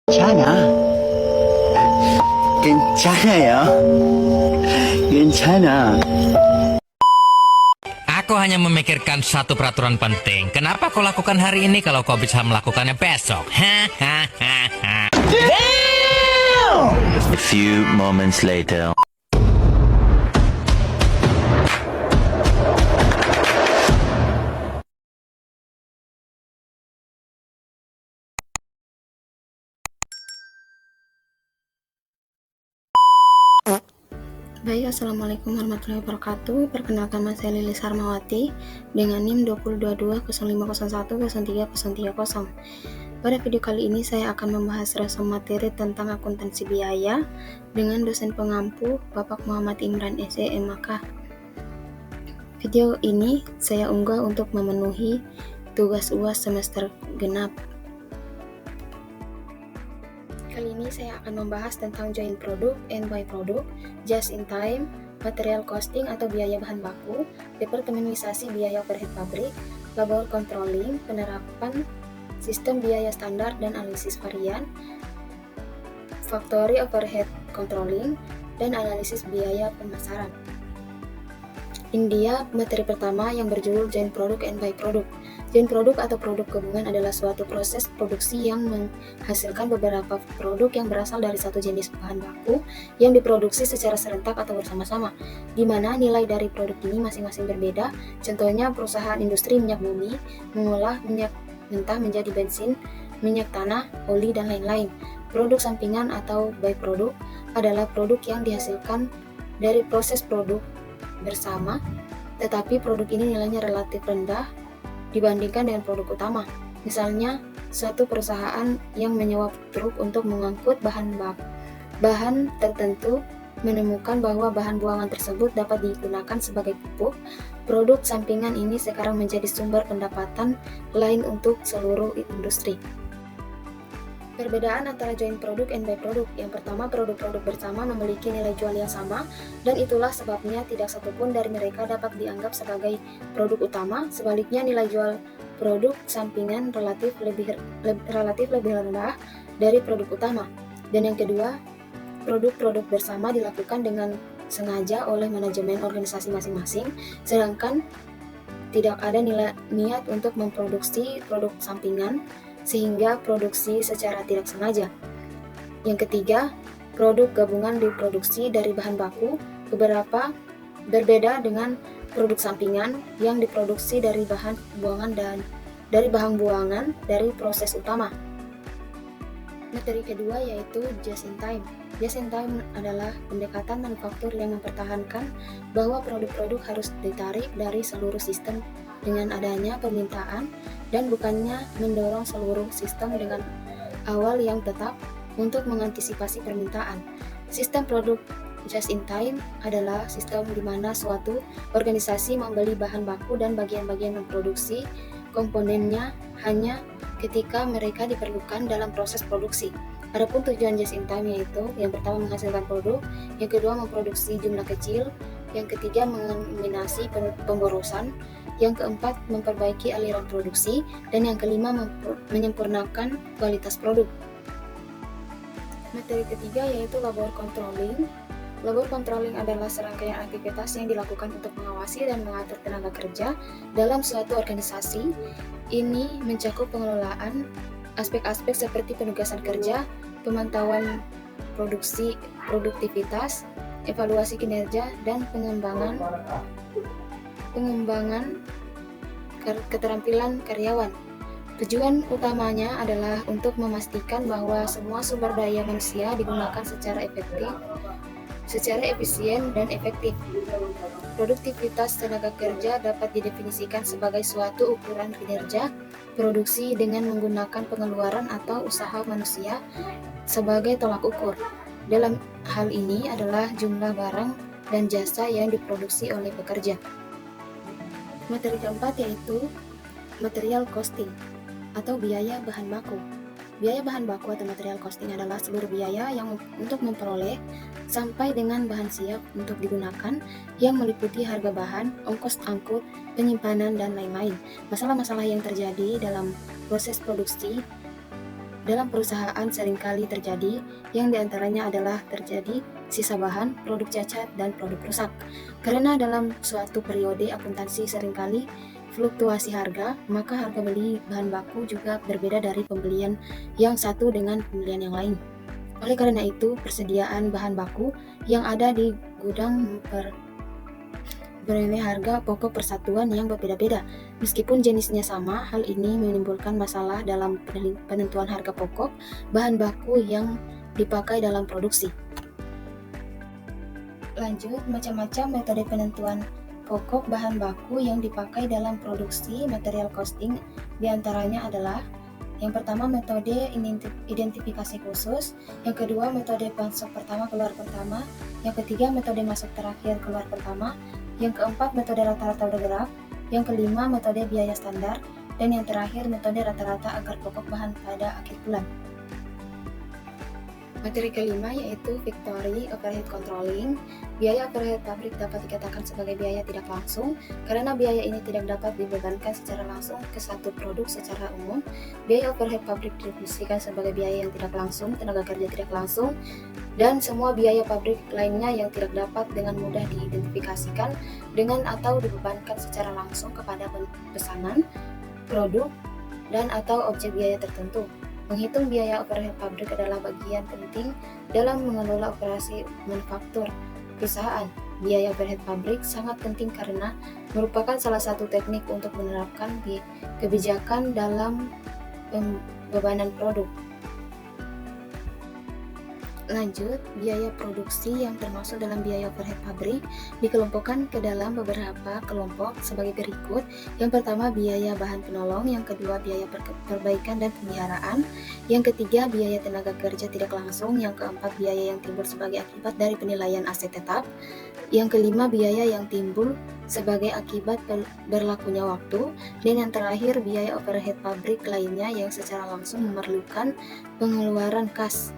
괜찮아. 괜찮아요. 괜찮아. Aku hanya memikirkan satu peraturan penting. Kenapa kau lakukan hari ini kalau kau bisa melakukannya besok? Hahaha. A few moments later. Baik, Assalamualaikum warahmatullahi wabarakatuh. Perkenalkan, saya Lilis Harmawati dengan NIM 202205010330. Pada video kali ini saya akan membahas resume materi tentang akuntansi biaya dengan dosen pengampu Bapak Muhammad Imran SE.MAK. Video ini saya unggah untuk memenuhi tugas UAS semester genap. Kali ini saya akan membahas tentang joint product and by product, just in time, material costing atau biaya bahan baku, departementalisasi biaya overhead pabrik, labor controlling, penerapan sistem biaya standar dan analisis varian, factory overhead controlling, dan analisis biaya pemasaran. India, materi pertama yang berjudul joint product and by product. Joint product atau produk gabungan adalah suatu proses produksi yang menghasilkan beberapa produk yang berasal dari satu jenis bahan baku yang diproduksi secara serentak atau bersama-sama, di mana nilai dari produk ini masing-masing berbeda. Contohnya, perusahaan industri minyak bumi mengolah minyak mentah menjadi bensin, minyak tanah, oli, dan lain-lain. Produk sampingan atau byproduct adalah produk yang dihasilkan dari proses produk bersama, tetapi produk ini nilainya relatif rendah dibandingkan dengan produk utama. Misalnya, suatu perusahaan yang menyewa truk untuk mengangkut bahan tertentu menemukan bahwa bahan buangan tersebut dapat digunakan sebagai pupuk. Produk sampingan ini sekarang menjadi sumber pendapatan lain untuk seluruh industri. Perbedaan antara joint product and by product. Yang pertama, produk-produk bersama memiliki nilai jual yang sama, dan itulah sebabnya tidak satupun dari mereka dapat dianggap sebagai produk utama. Sebaliknya, nilai jual produk sampingan relatif lebih rendah dari produk utama. Dan yang kedua, produk-produk bersama dilakukan dengan sengaja oleh manajemen organisasi masing-masing, sedangkan tidak ada niat untuk memproduksi produk sampingan, sehingga produksi secara tidak sengaja. Yang ketiga, produk gabungan diproduksi dari bahan baku beberapa berbeda dengan produk sampingan yang diproduksi dari bahan buangan dari proses utama. Materi kedua yaitu just in time. Just in time adalah pendekatan manufaktur yang mempertahankan bahwa produk-produk harus ditarik dari seluruh sistem dengan adanya permintaan, dan bukannya mendorong seluruh sistem dengan awal yang tetap untuk mengantisipasi permintaan. Sistem produk just in time adalah sistem di mana suatu organisasi membeli bahan baku dan bagian-bagian memproduksi komponennya hanya ketika mereka diperlukan dalam proses produksi. Adapun tujuan just in time yaitu yang pertama menghasilkan produk, yang kedua memproduksi jumlah kecil, yang ketiga mengeliminasi pemborosan, yang keempat memperbaiki aliran produksi, dan yang kelima menyempurnakan kualitas produk. Materi ketiga yaitu labor controlling. Labor controlling adalah serangkaian aktivitas yang dilakukan untuk mengawasi dan mengatur tenaga kerja dalam suatu organisasi. Ini mencakup pengelolaan aspek-aspek seperti penugasan kerja, pemantauan produktivitas, evaluasi kinerja, dan pengembangan keterampilan karyawan. Tujuan utamanya adalah untuk memastikan bahwa semua sumber daya manusia digunakan secara efisien dan efektif. Produktivitas tenaga kerja dapat didefinisikan sebagai suatu ukuran kinerja produksi dengan menggunakan pengeluaran atau usaha manusia sebagai tolak ukur. Dalam hal ini adalah jumlah barang dan jasa yang diproduksi oleh pekerja. Materi keempat yaitu material costing atau biaya bahan baku. Biaya bahan baku atau material costing adalah seluruh biaya yang untuk memperoleh sampai dengan bahan siap untuk digunakan, yang meliputi harga bahan, ongkos angkut, penyimpanan, dan lain-lain. Masalah-masalah yang terjadi dalam proses produksi dalam perusahaan seringkali terjadi, yang diantaranya adalah terjadi sisa bahan, produk cacat, dan produk rusak. Karena dalam suatu periode akuntansi seringkali fluktuasi harga, maka harga beli bahan baku juga berbeda dari pembelian yang satu dengan pembelian yang lain. Oleh karena itu, persediaan bahan baku yang ada di gudang memperoleh harga pokok persatuan yang berbeda-beda. Meskipun jenisnya sama, hal ini menimbulkan masalah dalam penentuan harga pokok bahan baku yang dipakai dalam produksi. Lanjut, macam-macam metode penentuan pokok bahan baku yang dipakai dalam produksi material costing diantaranya adalah: yang pertama, metode identifikasi khusus. Yang kedua, metode masuk pertama keluar pertama. Yang ketiga, metode masuk terakhir keluar pertama. Yang keempat, metode rata-rata bergerak. Yang kelima, metode biaya standar. Dan yang terakhir, metode rata-rata agar pokok bahan pada akhir bulan. Materi kelima yaitu Victory Overhead Controlling. Biaya overhead pabrik dapat dikatakan sebagai biaya tidak langsung karena biaya ini tidak dapat dibebankan secara langsung ke satu produk secara umum. Biaya overhead pabrik didefinisikan sebagai biaya yang tidak langsung, tenaga kerja tidak langsung, dan semua biaya pabrik lainnya yang tidak dapat dengan mudah diidentifikasikan dengan atau dibebankan secara langsung kepada pesanan, produk, dan atau objek biaya tertentu. Menghitung biaya overhead pabrik adalah bagian penting dalam mengelola operasi manufaktur perusahaan. Biaya overhead pabrik sangat penting karena merupakan salah satu teknik untuk menerapkan kebijakan dalam pembebanan produk. Lanjut, biaya produksi yang termasuk dalam biaya overhead pabrik dikelompokkan ke dalam beberapa kelompok sebagai berikut. Yang pertama, biaya bahan penolong. Yang kedua, biaya perbaikan dan pemeliharaan. Yang ketiga, biaya tenaga kerja tidak langsung. Yang keempat, biaya yang timbul sebagai akibat dari penilaian aset tetap. Yang kelima, biaya yang timbul sebagai akibat berlakunya waktu. Dan yang terakhir, biaya overhead pabrik lainnya yang secara langsung memerlukan pengeluaran kas.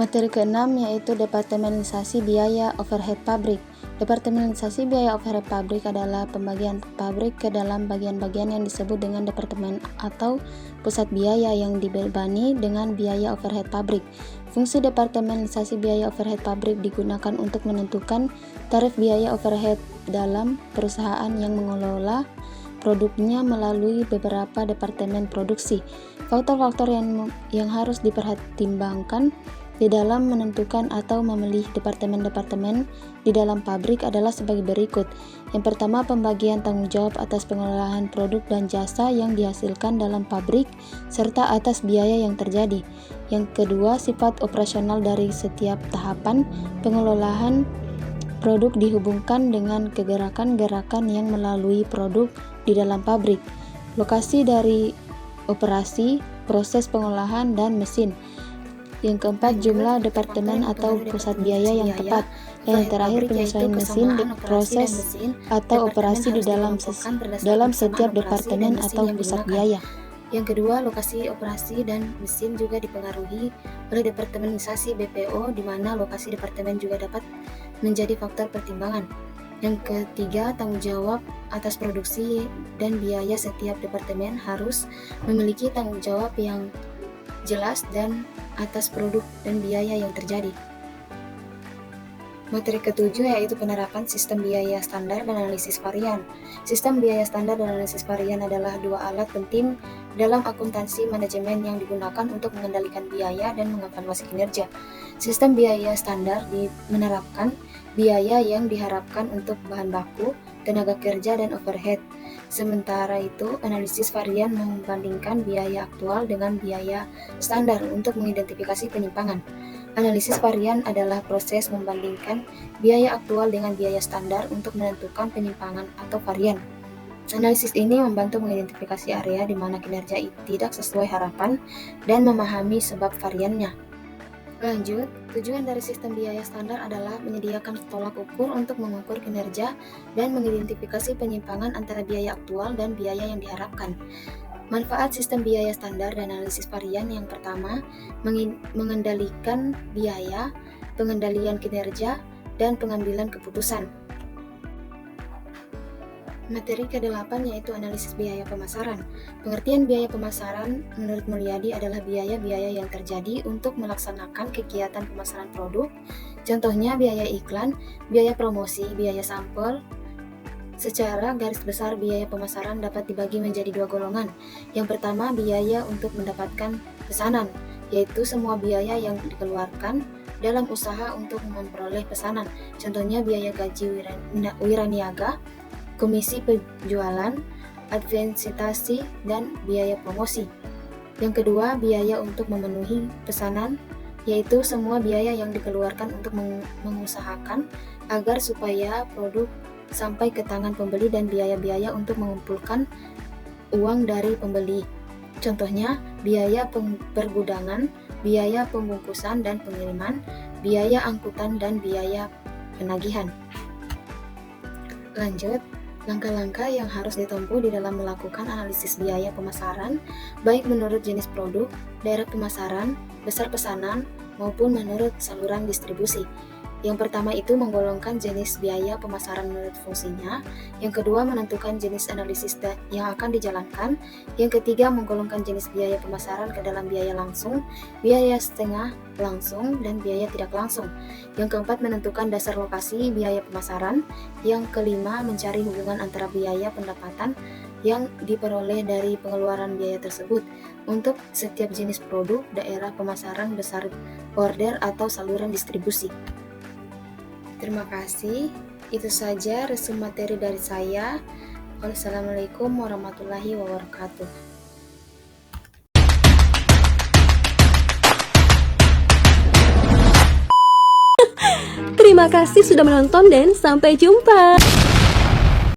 Materi keenam yaitu departementalisasi biaya overhead pabrik. Departementalisasi biaya overhead pabrik adalah pembagian pabrik ke dalam bagian-bagian yang disebut dengan departemen atau pusat biaya yang dibebani dengan biaya overhead pabrik. Fungsi departementalisasi biaya overhead pabrik digunakan untuk menentukan tarif biaya overhead dalam perusahaan yang mengelola produknya melalui beberapa departemen produksi. Faktor-faktor yang harus dipertimbangkan di dalam menentukan atau memilih departemen-departemen di dalam pabrik adalah sebagai berikut. Yang pertama, pembagian tanggung jawab atas pengelolaan produk dan jasa yang dihasilkan dalam pabrik serta atas biaya yang terjadi. Yang kedua, sifat operasional dari setiap tahapan pengelolaan produk dihubungkan dengan kegerakan-gerakan yang melalui produk di dalam pabrik. Lokasi dari operasi, proses pengolahan, dan mesin. Yang keempat, jumlah departemen atau pusat biaya yang tepat. Dan yang terakhir, penyesuaian mesin, proses atau operasi di dalam setiap departemen atau pusat biaya. Yang kedua, lokasi operasi dan mesin juga dipengaruhi oleh departementalisasi BPO, di mana lokasi departemen juga dapat menjadi faktor pertimbangan. Yang ketiga, tanggung jawab atas produksi dan biaya. Setiap departemen harus memiliki tanggung jawab yang jelas dan atas produk dan biaya yang terjadi. Materi ketujuh yaitu penerapan sistem biaya standar dan analisis varian. Sistem biaya standar dan analisis varian adalah dua alat penting dalam akuntansi manajemen yang digunakan untuk mengendalikan biaya dan mengevaluasi kinerja. Sistem biaya standar menerapkan biaya yang diharapkan untuk bahan baku, tenaga kerja, dan overhead. Sementara itu, analisis varian membandingkan biaya aktual dengan biaya standar untuk mengidentifikasi penyimpangan. Analisis varian adalah proses membandingkan biaya aktual dengan biaya standar untuk menentukan penyimpangan atau varian. Analisis ini membantu mengidentifikasi area di mana kinerja tidak sesuai harapan dan memahami sebab variannya. Lanjut, tujuan dari sistem biaya standar adalah menyediakan tolak ukur untuk mengukur kinerja dan mengidentifikasi penyimpangan antara biaya aktual dan biaya yang diharapkan. Manfaat sistem biaya standar dan analisis varian yang pertama, mengendalikan biaya, pengendalian kinerja, dan pengambilan keputusan. Materi ke-8 yaitu analisis biaya pemasaran. Pengertian biaya pemasaran menurut Mulyadi adalah biaya-biaya yang terjadi untuk melaksanakan kegiatan pemasaran produk. Contohnya biaya iklan, biaya promosi, biaya sampel. Secara garis besar biaya pemasaran dapat dibagi menjadi dua golongan. Yang pertama biaya untuk mendapatkan pesanan, yaitu semua biaya yang dikeluarkan dalam usaha untuk memperoleh pesanan. Contohnya biaya gaji wiraniaga, komisi penjualan, advensitasi, dan biaya promosi. Yang kedua, biaya untuk memenuhi pesanan, yaitu semua biaya yang dikeluarkan untuk mengusahakan agar supaya produk sampai ke tangan pembeli dan biaya-biaya untuk mengumpulkan uang dari pembeli. Contohnya, biaya pergudangan, biaya pembungkusan dan pengiriman, biaya angkutan, dan biaya penagihan. Lanjut, langkah-langkah yang harus ditempuh di dalam melakukan analisis biaya pemasaran, baik menurut jenis produk, daerah pemasaran, besar pesanan, maupun menurut saluran distribusi. Yang pertama itu menggolongkan jenis biaya pemasaran menurut fungsinya. Yang kedua menentukan jenis analisis yang akan dijalankan. Yang ketiga menggolongkan jenis biaya pemasaran ke dalam biaya langsung, biaya setengah langsung, dan biaya tidak langsung. Yang keempat menentukan dasar lokasi biaya pemasaran. Yang kelima mencari hubungan antara biaya pendapatan yang diperoleh dari pengeluaran biaya tersebut untuk setiap jenis produk, daerah pemasaran, besar order, atau saluran distribusi. Terima kasih. Itu saja resume materi dari saya. Wassalamualaikum warahmatullahi wabarakatuh. Terima kasih sudah menonton dan sampai jumpa.